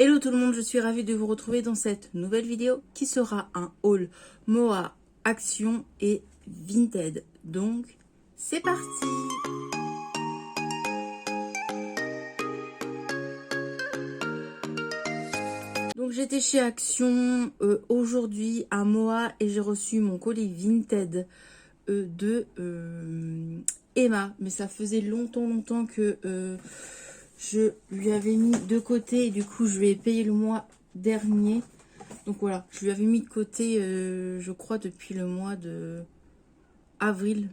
Hello tout le monde, je suis ravie de vous retrouver dans cette nouvelle vidéo qui sera un haul Moa Action et Vinted. Donc, c'est parti! Donc, j'étais chez Action aujourd'hui à Moa et j'ai reçu mon colis Vinted de Emma. Mais ça faisait longtemps que je lui avais mis de côté et du coup, je lui ai payé le mois dernier. Donc voilà, je lui avais mis de côté, je crois, depuis le mois de avril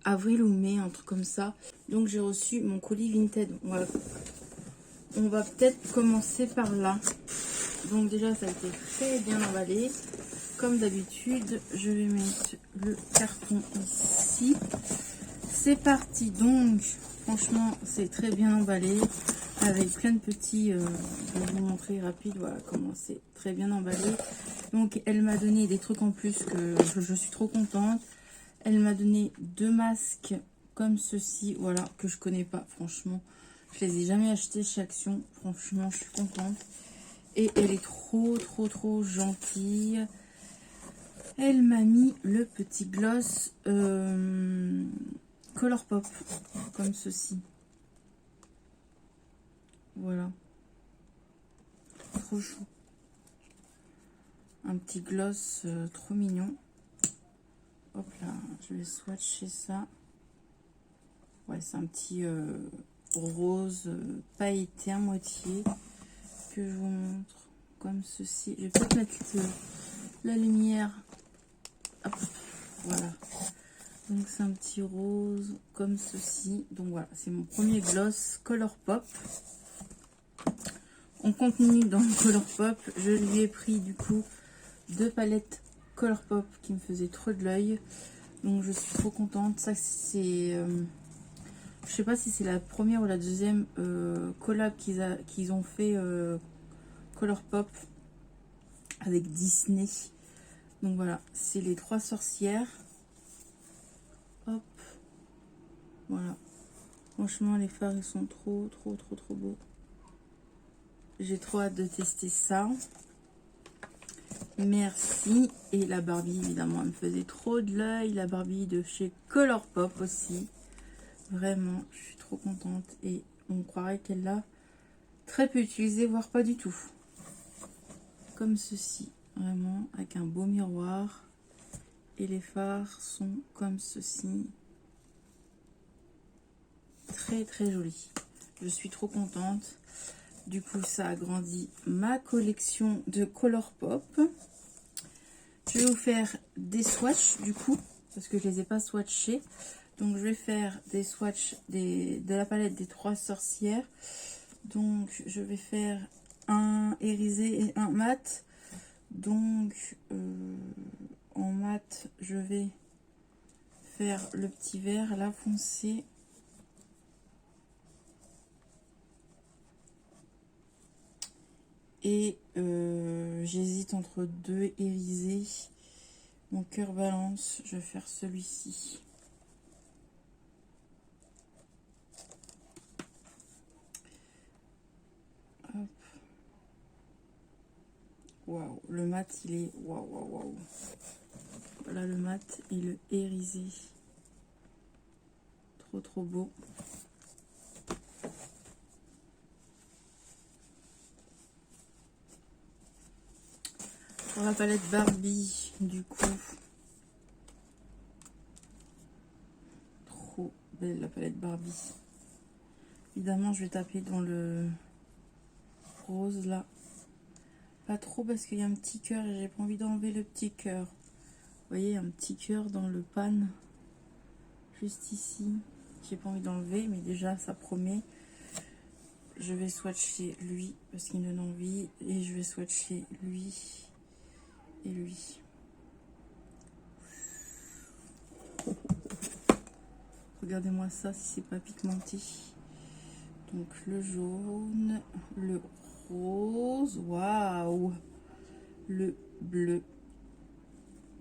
ou mai, un truc comme ça. Donc j'ai reçu mon colis Vinted. Voilà. On va peut-être commencer par là. Donc déjà, ça a été très bien emballé. Comme d'habitude, je vais mettre le carton ici. C'est parti. Donc, franchement, c'est très bien emballé. Avec plein de petits, je vais vous montrer rapide, voilà comment c'est très bien emballé. Donc elle m'a donné des trucs en plus que je suis trop contente. Elle m'a donné 2 masques comme ceci, voilà, que je connais pas, franchement. Je les ai jamais achetés chez Action, franchement je suis contente. Et elle est trop gentille. Elle m'a mis le petit gloss Colourpop, comme ceci. Voilà. Trop chou. Un petit gloss trop mignon. Hop là, je vais swatcher ça. Ouais, c'est un petit rose pailleté à moitié que je vous montre comme ceci. Je vais peut-être mettre la lumière. Hop, voilà. Donc c'est un petit rose comme ceci. Donc voilà, c'est mon premier gloss Colourpop. On continue dans le Colourpop. Je lui ai pris du coup 2 palettes Colourpop qui me faisaient trop de l'œil. Donc je suis trop contente. Ça c'est... je sais pas si c'est la première ou la deuxième collab qu'ils ont fait Colourpop avec Disney. Donc voilà, c'est les 3 sorcières. Hop. Voilà. Franchement, les fards, ils sont trop beaux. J'ai trop hâte de tester ça. Merci. Et la Barbie, évidemment, elle me faisait trop de l'œil. La Barbie de chez Colourpop aussi. Vraiment, je suis trop contente. Et on croirait qu'elle l'a très peu utilisée, voire pas du tout. Comme ceci. Vraiment, avec un beau miroir. Et les fards sont comme ceci. Très joli. Je suis trop contente. Du coup, ça agrandit ma collection de Colourpop. Je vais vous faire des swatchs du coup, parce que je les ai pas swatchés. Donc, je vais faire des swatchs de la palette des 3 sorcières. Donc, je vais faire un irisé et un mat. Donc, en mat, je vais faire le petit vert, là, foncé. Et j'hésite entre 2 irisés. Mon cœur balance, je vais faire celui-ci. Hop. Waouh, le mat il est waouh. Voilà le mat et le irisé. Trop beau. Pour la palette Barbie, du coup. Trop belle la palette Barbie. Évidemment, je vais taper dans le rose là. Pas trop parce qu'il y a un petit cœur et j'ai pas envie d'enlever le petit cœur. Vous voyez, un petit cœur dans le pan. Juste ici. J'ai pas envie d'enlever, mais déjà ça promet. Je vais swatcher lui parce qu'il me donne envie. Et je vais swatcher lui et lui. Regardez-moi ça si c'est pas pigmenté. Donc le jaune, le rose, waouh, le bleu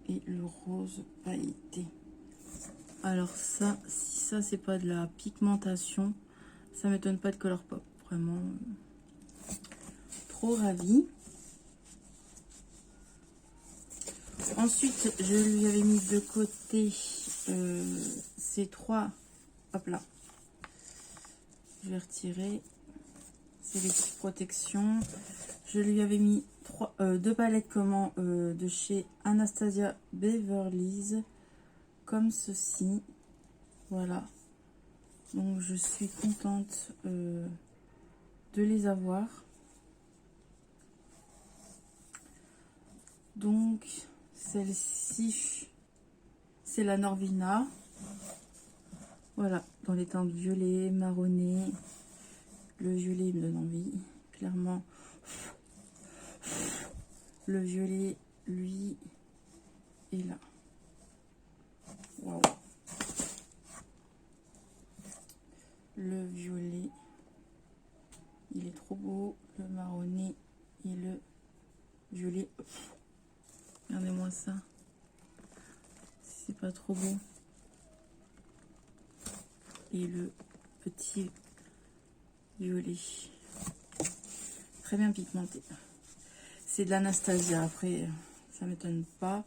et le rose pailleté. Alors ça, si ça c'est pas de la pigmentation, ça m'étonne pas de Colourpop. Vraiment trop ravie. Ensuite, je lui avais mis de côté ces trois. Hop là. Je vais retirer. C'est les petites protections. Je lui avais mis deux palettes de chez Anastasia Beverly, comme ceci. Voilà. Donc je suis contente de les avoir. Donc celle-ci, c'est la Norvina. Voilà, dans les teintes violet, marronné. Le violet il me donne envie, clairement. Le violet, lui, est là. Waouh. Le violet, il est trop beau. Le marronné et le violet. Regardez-moi ça. C'est pas trop beau. Et le petit violet. Très bien pigmenté. C'est de l'Anastasia. Après, ça m'étonne pas.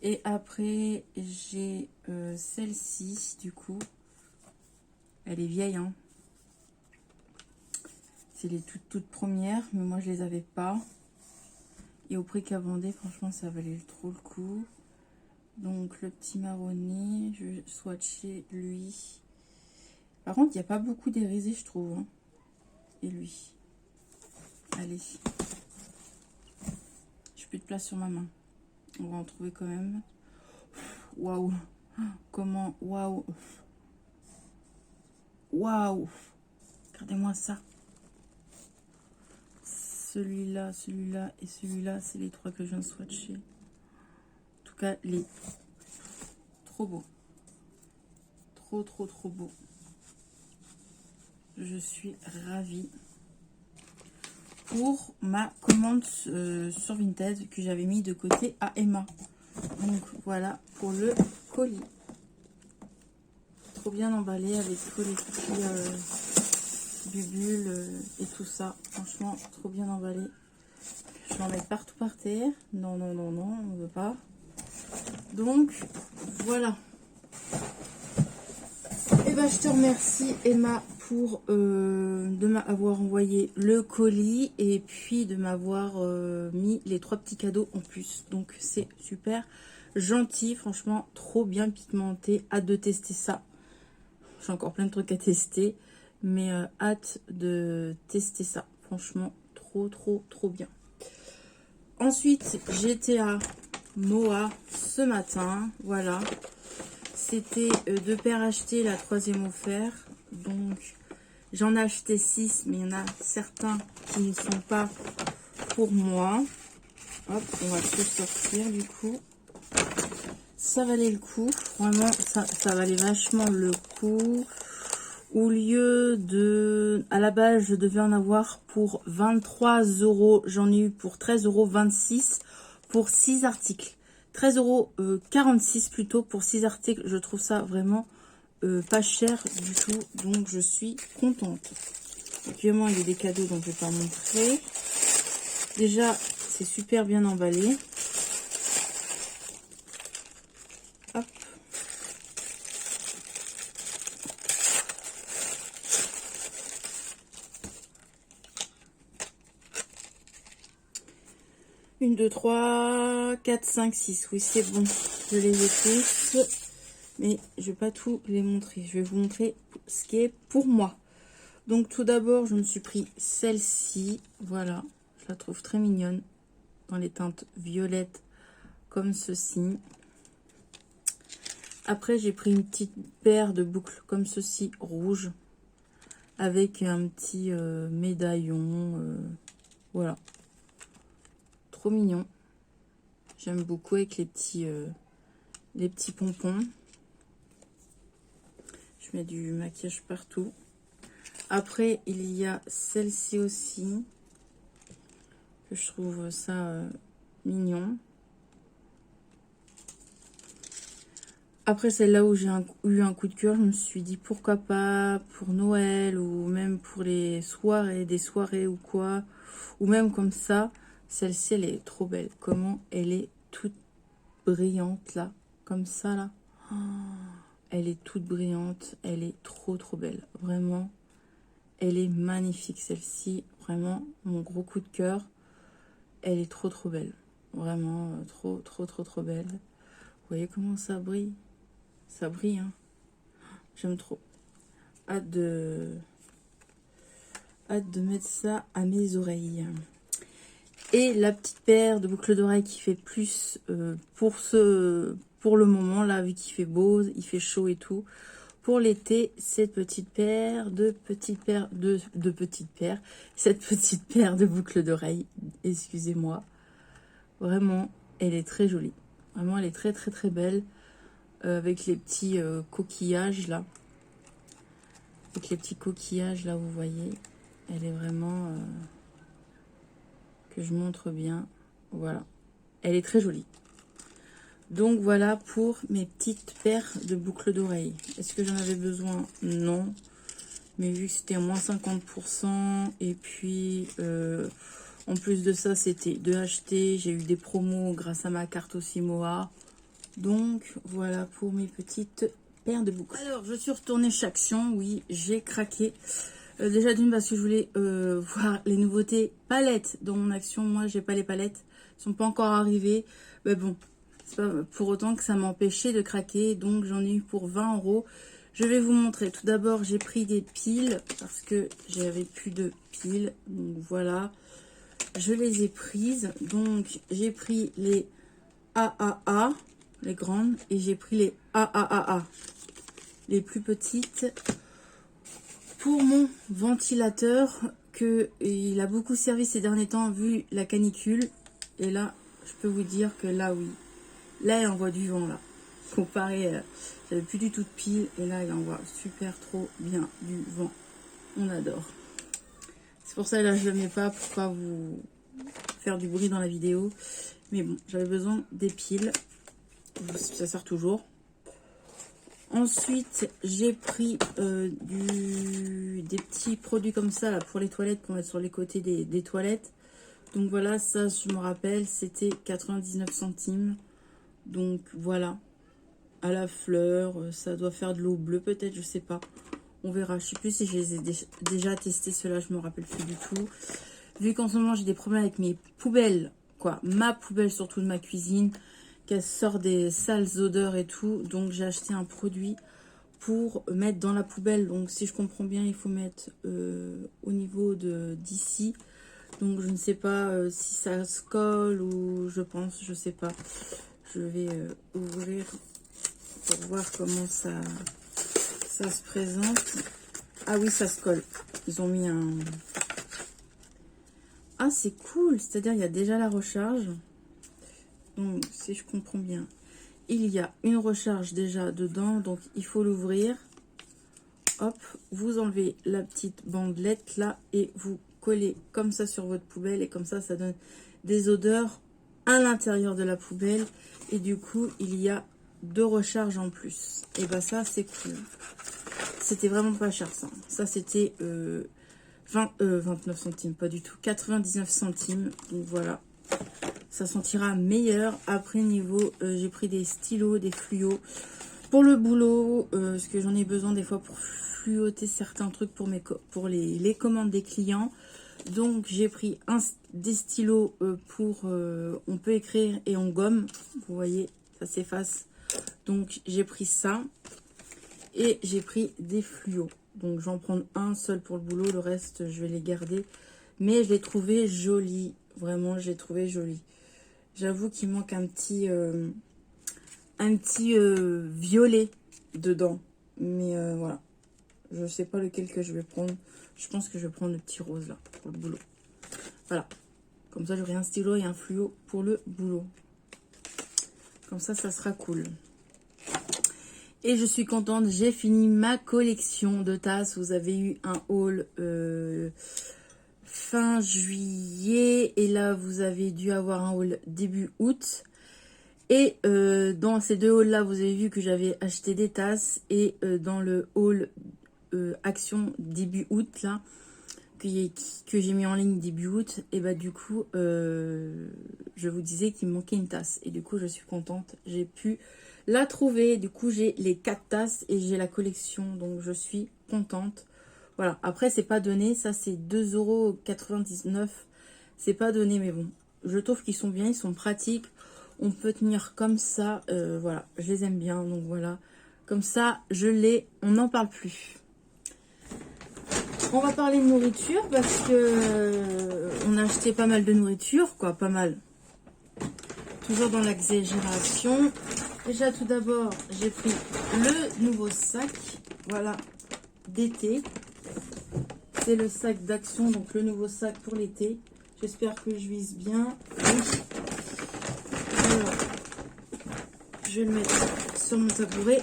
Et après, j'ai celle-ci, du coup. Elle est vieille, hein. C'est les toutes premières, mais moi je les avais pas. Et au prix qu'elle vendait, franchement, ça valait trop le coup. Donc le petit marronné, je vais swatcher lui. Par contre, il n'y a pas beaucoup d'érisé, je trouve. Hein. Et lui. Allez. J'ai plus de place sur ma main. On va en trouver quand même. Waouh. Comment. Waouh. Waouh. Regardez-moi ça. Celui-là, celui-là et celui-là, c'est les trois que je viens de swatcher. En tout cas, les trop beau. Trop, trop, trop beau. Je suis ravie. Pour ma commande sur Vinted que j'avais mis de côté à Emma. Donc voilà pour le colis. Trop bien emballé avec tous les petits bulles et tout ça. Franchement, trop bien emballé. Je vais en mettre partout par terre. Non, non, non, non, on ne veut pas. Donc voilà. Et ben je te remercie Emma pour de m'avoir envoyé le colis et puis de m'avoir mis les trois petits cadeaux en plus. Donc c'est super gentil, franchement trop bien pigmenté. Hâte de tester ça. J'ai encore plein de trucs à tester, mais hâte de tester ça. Franchement trop trop trop bien. Ensuite j'étais à Moa ce matin, voilà. C'était deux paires achetées, la troisième offert. Donc, j'en ai acheté 6, mais il y en a certains qui ne sont pas pour moi. Hop, on va tout sortir du coup. Ça valait le coup. Vraiment, ça valait vachement le coup. Au lieu de... À la base, je devais en avoir pour 23 €. J'en ai eu pour 13,26 € pour 6 articles. 13,46 € plutôt pour 6 articles. Je trouve ça vraiment pas cher du tout. Donc je suis contente. Actuellement il y a des cadeaux donc je vais pas montrer. Déjà c'est super bien emballé. Hop. Une, deux, trois, 4, 5, 6. Oui c'est bon. Je les ai tous. Mais je vais pas tout les montrer. Je vais vous montrer ce qui est pour moi. Donc tout d'abord, je me suis pris celle-ci. Voilà, je la trouve très mignonne. Dans les teintes violettes comme ceci. Après, j'ai pris une petite paire de boucles comme ceci, rouge. Avec un petit médaillon. Voilà. Trop mignon. J'aime beaucoup avec les petits pompons. Je mets du maquillage partout. Après, il y a celle-ci aussi. Que je trouve ça mignon. Après, celle-là où j'ai eu un coup de cœur, je me suis dit pourquoi pas pour Noël ou même pour les soirées, des soirées ou quoi. Ou même comme ça. Celle-ci, elle est trop belle. Comment elle est toute brillante, là. Comme ça, là. Oh, elle est toute brillante. Elle est trop, trop belle. Vraiment, elle est magnifique, celle-ci. Vraiment, mon gros coup de cœur. Elle est trop, trop belle. Vraiment, trop, trop, trop, trop belle. Vous voyez comment ça brille? Ça brille, hein. J'aime trop. Hâte de mettre ça à mes oreilles. Et la petite paire de boucles d'oreilles qui fait plus pour le moment, là, vu qu'il fait beau, il fait chaud et tout. Pour l'été, cette petite paire de petites paires cette petite paire de boucles d'oreilles, excusez-moi. Vraiment, elle est très jolie. Vraiment, elle est très, très, très belle. Avec les petits coquillages, là. Avec les petits coquillages, là, vous voyez. Elle est vraiment... que je montre bien. Voilà. Elle est très jolie. Donc, voilà pour mes petites paires de boucles d'oreilles. Est-ce que j'en avais besoin? Non. Mais vu que c'était moins 50%, et puis... en plus de ça, c'était de acheter. J'ai eu des promos grâce à ma carte aussi Moa. Donc, voilà pour mes petites paires de boucles. Alors, je suis retournée chez Action. Oui, j'ai craqué. Déjà d'une parce que je voulais voir les nouveautés palettes dans mon Action. Moi, j'ai pas les palettes. Elles sont pas encore arrivées. Mais bon, c'est pas pour autant que ça m'empêchait de craquer. Donc, j'en ai eu pour 20 €. Je vais vous montrer. Tout d'abord, j'ai pris des piles parce que j'avais plus de piles. Donc, voilà. Je les ai prises. Donc, j'ai pris les AAA, les grandes, et j'ai pris les AAA, les plus petites, pour mon ventilateur, que il a beaucoup servi ces derniers temps vu la canicule. Et là, je peux vous dire que là, oui, là, il envoie du vent, là. Comparé, j'avais plus du tout de pile, et là, il envoie super trop bien du vent. On adore. C'est pour ça, là, je le mets pas pour pas vous faire du bruit dans la vidéo. Mais bon, j'avais besoin des piles. Ça sert toujours. Ensuite, j'ai pris des petits produits comme ça là, pour les toilettes, pour mettre sur les côtés des toilettes. Donc voilà, ça, je me rappelle, c'était 99 centimes. Donc voilà, à la fleur, ça doit faire de l'eau bleue peut-être, je sais pas. On verra, je sais plus si je les ai déjà testés, ceux-là, je me rappelle plus du tout. Vu qu'en ce moment, j'ai des problèmes avec mes poubelles, quoi, ma poubelle surtout de ma cuisine, qu'elle sort des sales odeurs et tout. Donc, j'ai acheté un produit pour mettre dans la poubelle. Donc, si je comprends bien, il faut mettre au niveau d'ici. Donc, je ne sais pas si ça se colle ou je sais pas. Je vais ouvrir pour voir comment ça se présente. Ah oui, ça se colle. Ils ont mis un... Ah, c'est cool. C'est-à-dire, il y a déjà la recharge. Donc, si je comprends bien, il y a une recharge déjà dedans. Donc, il faut l'ouvrir. Hop, vous enlevez la petite bandelette là et vous collez comme ça sur votre poubelle. Et comme ça, ça donne des odeurs à l'intérieur de la poubelle. Et du coup, il y a 2 recharges en plus. Et bah ça, c'est cool. C'était vraiment pas cher ça. Ça, c'était 29 centimes, pas du tout. 99 centimes. Donc voilà. Ça sentira meilleur. Après, niveau, j'ai pris des stylos, des fluos pour le boulot. Parce que j'en ai besoin des fois pour fluoter certains trucs pour les commandes des clients. Donc, j'ai pris des stylos pour... on peut écrire et on gomme. Vous voyez, ça s'efface. Donc, j'ai pris ça. Et j'ai pris des fluos. Donc, j'en prends un seul pour le boulot. Le reste, je vais les garder. Mais je l'ai trouvé joli. Vraiment, je l'ai trouvé joli. J'avoue qu'il manque un petit violet dedans. Mais voilà. Je sais pas lequel que je vais prendre. Je pense que je vais prendre le petit rose là pour le boulot. Voilà. Comme ça, j'aurai un stylo et un fluo pour le boulot. Comme ça sera cool. Et je suis contente, j'ai fini ma collection de tasses. Vous avez eu un haul fin juillet. Et là, vous avez dû avoir un haul début août. Et dans ces 2 hauls-là, vous avez vu que j'avais acheté des tasses. Et dans le haul Action début août, là, que j'ai mis en ligne début août. Et bah du coup, je vous disais qu'il me manquait une tasse. Et du coup, je suis contente. J'ai pu la trouver. Du coup, j'ai les 4 tasses et j'ai la collection. Donc, je suis contente. Voilà. Après, c'est pas donné. Ça, c'est 2,99 €. C'est pas donné, mais bon. Je trouve qu'ils sont bien. Ils sont pratiques. On peut tenir comme ça. Voilà. Je les aime bien. Donc, voilà. Comme ça, je l'ai. On n'en parle plus. On va parler de nourriture parce que on a acheté pas mal de nourriture, quoi, pas mal. Toujours dans l'exagération. Déjà, tout d'abord, j'ai pris le nouveau sac, voilà, d'été. C'est le sac d'Action, donc le nouveau sac pour l'été. J'espère que je vise bien. Oui. Alors, je vais le mettre sur mon tabouret.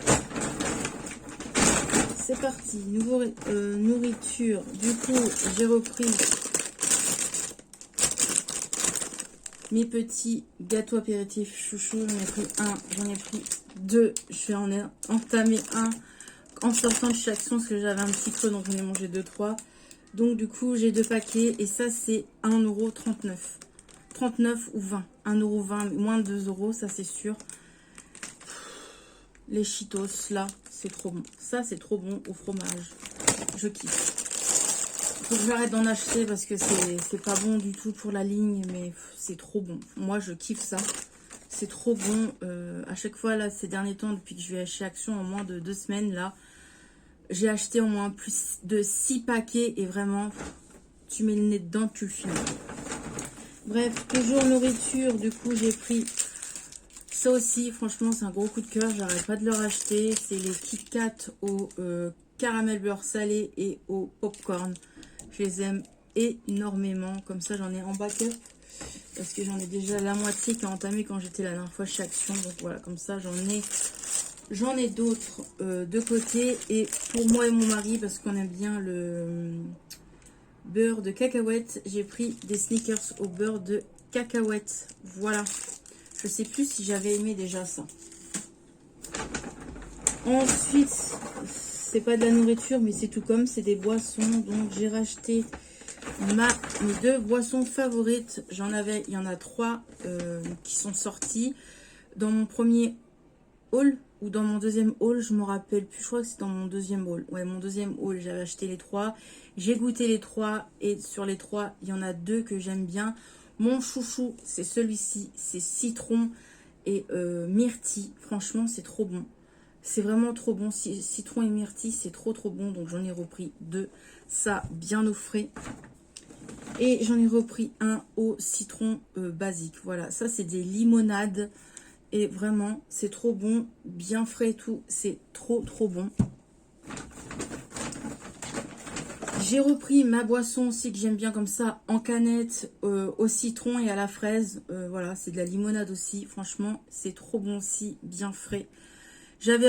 C'est parti, nourriture. Du coup, j'ai repris mes petits gâteaux apéritifs chouchou. J'en ai pris un, j'en ai pris deux. Je vais en entamer un en sortant de chez Action parce que j'avais un petit creux, donc j'en ai mangé 2-3. Donc du coup, j'ai 2 paquets et ça, c'est 1,39 €. 39 ou 20. 1,20 €, moins de 2 €, ça c'est sûr. Les Cheetos, là, c'est trop bon. Ça, c'est trop bon au fromage. Je kiffe. Faut que j'arrête d'en acheter parce que c'est pas bon du tout pour la ligne, mais c'est trop bon. Moi, je kiffe ça. C'est trop bon. À chaque fois, là, ces derniers temps, depuis que je vais chez Action, en moins de 2 semaines, là, j'ai acheté au moins plus de 6 paquets et vraiment, tu mets le nez dedans, tu le finis. Bref, toujours nourriture. Du coup, j'ai pris ça aussi. Franchement, c'est un gros coup de cœur. J'arrête pas de le racheter. C'est les Kit Kat au caramel beurre salé et au popcorn. Je les aime énormément. Comme ça, j'en ai en backup. Parce que j'en ai déjà la moitié qui a entamé quand j'étais la dernière fois chez Action. Donc voilà, comme ça, j'en ai d'autres de côté. Et pour moi et mon mari, parce qu'on aime bien le beurre de cacahuète, j'ai pris des sneakers au beurre de cacahuète. Voilà. Je sais plus si j'avais aimé déjà ça. Ensuite, c'est pas de la nourriture, mais c'est tout comme, c'est des boissons. Donc j'ai racheté mes 2 boissons favorites. Il y en a 3 qui sont sorties. Dans mon premier haul ou dans mon deuxième haul, je me rappelle plus. Je crois que c'est dans mon deuxième haul. Ouais, mon deuxième haul, j'avais acheté les 3. J'ai goûté les 3 et sur les 3, il y en a 2 que j'aime bien. Mon chouchou, c'est celui-ci. C'est citron et myrtille. Franchement, c'est trop bon. C'est vraiment trop bon. Citron et myrtille, c'est trop bon. Donc j'en ai repris 2. Ça, bien au frais. Et j'en ai repris un au citron basique. Voilà, ça c'est des limonades. Et vraiment, c'est trop bon. Bien frais et tout. C'est trop bon. J'ai repris ma boisson aussi que j'aime bien comme ça. En canette, au citron et à la fraise. Voilà, c'est de la limonade aussi. Franchement, c'est trop bon aussi. Bien frais. J'avais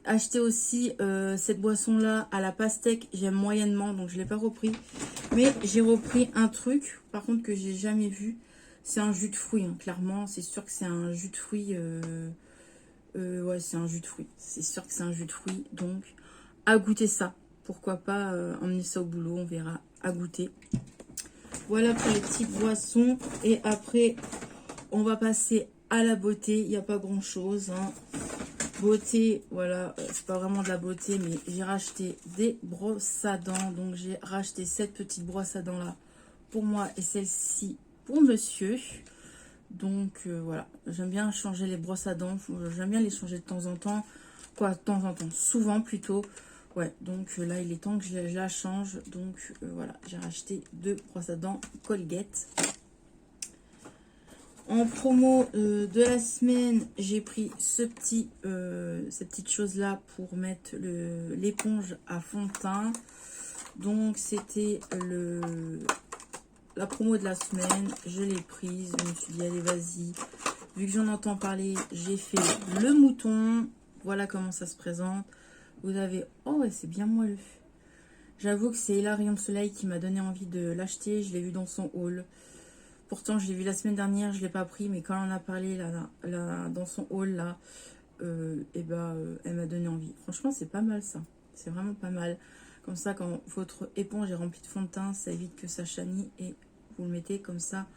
acheté aussi cette boisson-là à la pastèque. J'aime moyennement, donc je ne l'ai pas repris. Mais j'ai repris un truc, par contre, que j'ai jamais vu. C'est un jus de fruits, hein, clairement. C'est sûr que c'est un jus de fruits. Ouais, c'est un jus de fruits. C'est sûr que c'est un jus de fruits. Donc, à goûter ça. Pourquoi pas emmener ça au boulot, on verra. À goûter. Voilà pour les petites boissons. Et après, on va passer à la beauté. Il n'y a pas grand-chose, hein. Beauté, voilà, c'est pas vraiment de la beauté, mais j'ai racheté des brosses à dents. Donc j'ai racheté cette petite brosse à dents là pour moi et celle-ci pour monsieur. Donc voilà, j'aime bien changer les brosses à dents, j'aime bien les changer de temps en temps. Quoi, de temps en temps, souvent plutôt. Ouais, donc là il est temps que je la change. Donc voilà, j'ai racheté 2 brosses à dents Colgate. En promo de la semaine, j'ai pris cette petite chose-là pour mettre l'éponge à fond de teint. Donc, c'était la promo de la semaine. Je l'ai prise. Je me suis dit, allez, vas-y. Vu que j'en entends parler, j'ai fait le mouton. Voilà comment ça se présente. Vous avez... Oh, ouais, c'est bien moelleux. J'avoue que c'est la Rayon de Soleil qui m'a donné envie de l'acheter. Je l'ai vu dans son haul. Pourtant, je l'ai vu la semaine dernière, je ne l'ai pas pris, mais quand on en a parlé là, dans son haul, là, elle m'a donné envie. Franchement, c'est pas mal ça. C'est vraiment pas mal. Comme ça, quand votre éponge est remplie de fond de teint, ça évite que ça chanie et vous le mettez comme ça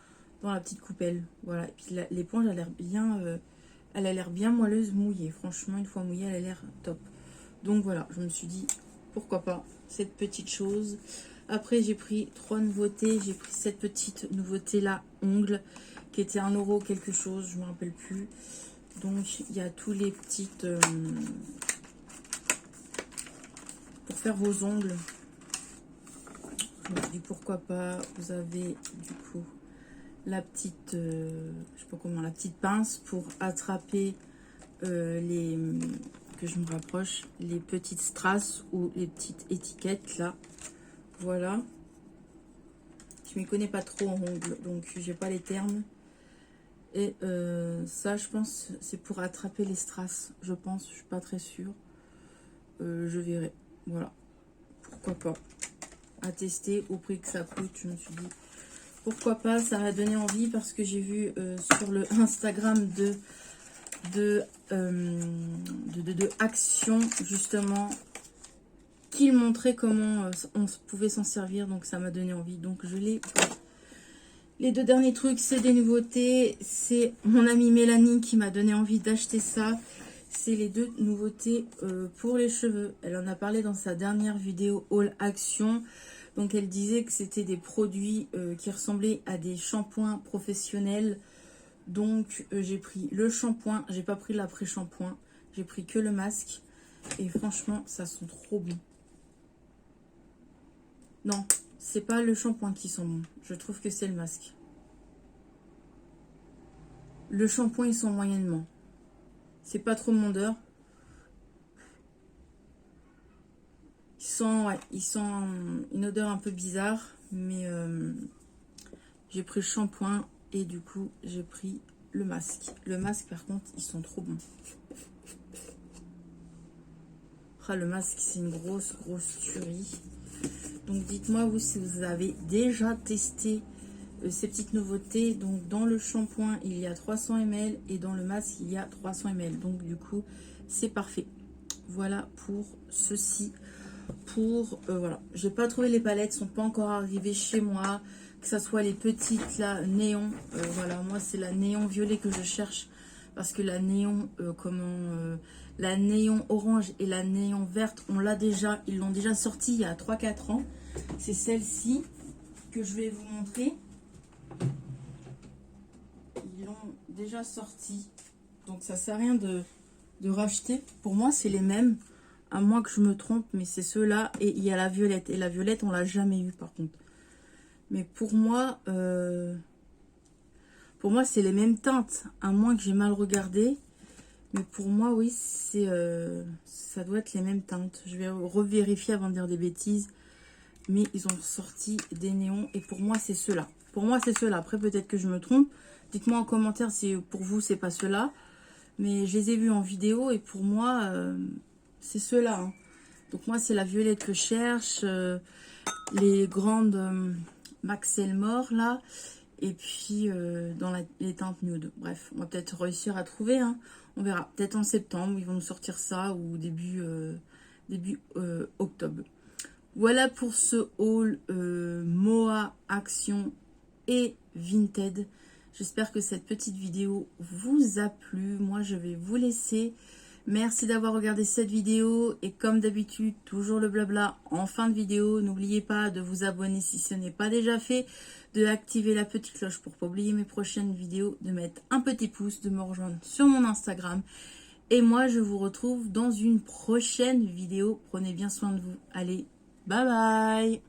dans la petite coupelle. Voilà. Et puis l'éponge a l'air bien, elle a l'air bien moelleuse, mouillée. Franchement, une fois mouillée, elle a l'air top. Donc voilà, je me suis dit, pourquoi pas cette petite chose. Après, j'ai pris 3 nouveautés. J'ai pris cette petite nouveauté là, ongles, qui était 1 euro quelque chose, je me rappelle plus. Donc, il y a tous les petites... pour faire vos ongles. Je me dis pourquoi pas. Vous avez du coup la petite, je sais pas comment, la petite pince pour attraper les, que je me rapproche, les petites strass ou les petites étiquettes là. Voilà. Je m'y connais pas trop en ongles, donc j'ai pas les termes. Et ça, je pense, c'est pour attraper les strass. Je pense, je suis pas très sûre. Je verrai. Voilà. Pourquoi pas. À tester au prix que ça coûte, je me suis dit pourquoi pas. Ça m'a donné envie parce que j'ai vu sur le Instagram de Action justement qu'il montrait comment on pouvait s'en servir, donc ça m'a donné envie, donc je l'ai. Les 2 derniers trucs, c'est des nouveautés. C'est mon amie Mélanie qui m'a donné envie d'acheter ça. C'est les 2 nouveautés pour les cheveux. Elle en a parlé dans sa dernière vidéo Haul Action. Donc elle disait que c'était des produits qui ressemblaient à des shampoings professionnels. Donc j'ai pris le shampoing. J'ai pas pris l'après-shampoing. J'ai pris que le masque. Et franchement, ça sent trop bon. Non, c'est pas le shampoing qui sent bon. Je trouve que c'est le masque. Le shampoing, il sent moyennement. C'est pas trop mondeur. Il sent une odeur un peu bizarre. Mais j'ai pris le shampoing et du coup, j'ai pris le masque. Le masque, par contre, ils sont trop bons. Ah, le masque, c'est une grosse tuerie. Donc, dites-moi, vous, si vous avez déjà testé ces petites nouveautés. Donc, dans le shampoing, il y a 300 ml et dans le masque, il y a 300 ml. Donc, du coup, c'est parfait. Voilà pour ceci. Voilà, j'ai pas trouvé les palettes, sont pas encore arrivées chez moi. Que ça soit les petites, là, néon. Voilà, moi, c'est la néon violet que je cherche. Parce que la néon, la néon orange et la néon verte, on l'a déjà. Ils l'ont déjà sorti il y a 3-4 ans. C'est celle-ci que je vais vous montrer. Ils l'ont déjà sorti. Donc, ça sert à rien de racheter. Pour moi, c'est les mêmes. À moins que je me trompe, mais c'est ceux-là. Et il y a la violette. Et la violette, on l'a jamais eu, par contre. Mais pour moi, c'est les mêmes teintes, à moins que j'ai mal regardé. Mais pour moi, oui, ça doit être les mêmes teintes. Je vais revérifier avant de dire des bêtises. Mais ils ont sorti des néons. Et pour moi, c'est ceux-là. Pour moi, c'est ceux-là. Après, peut-être que je me trompe. Dites-moi en commentaire si pour vous, c'est pas ceux-là. Mais je les ai vus en vidéo. Et pour moi, c'est ceux-là. Hein. Donc moi, c'est la violette que je cherche. Les grandes Max Elmore, là. Et puis, dans les teintes nude. Bref, on va peut-être réussir à trouver. Hein. On verra. Peut-être en septembre, ils vont nous sortir ça. Ou début octobre. Voilà pour ce haul Moa Action et Vinted. J'espère que cette petite vidéo vous a plu. Moi, je vais vous laisser. Merci d'avoir regardé cette vidéo. Et comme d'habitude, toujours le blabla en fin de vidéo. N'oubliez pas de vous abonner si ce n'est pas déjà fait. De activer la petite cloche pour ne pas oublier mes prochaines vidéos. De mettre un petit pouce, de me rejoindre sur mon Instagram. Et moi, je vous retrouve dans une prochaine vidéo. Prenez bien soin de vous. Allez, bye bye!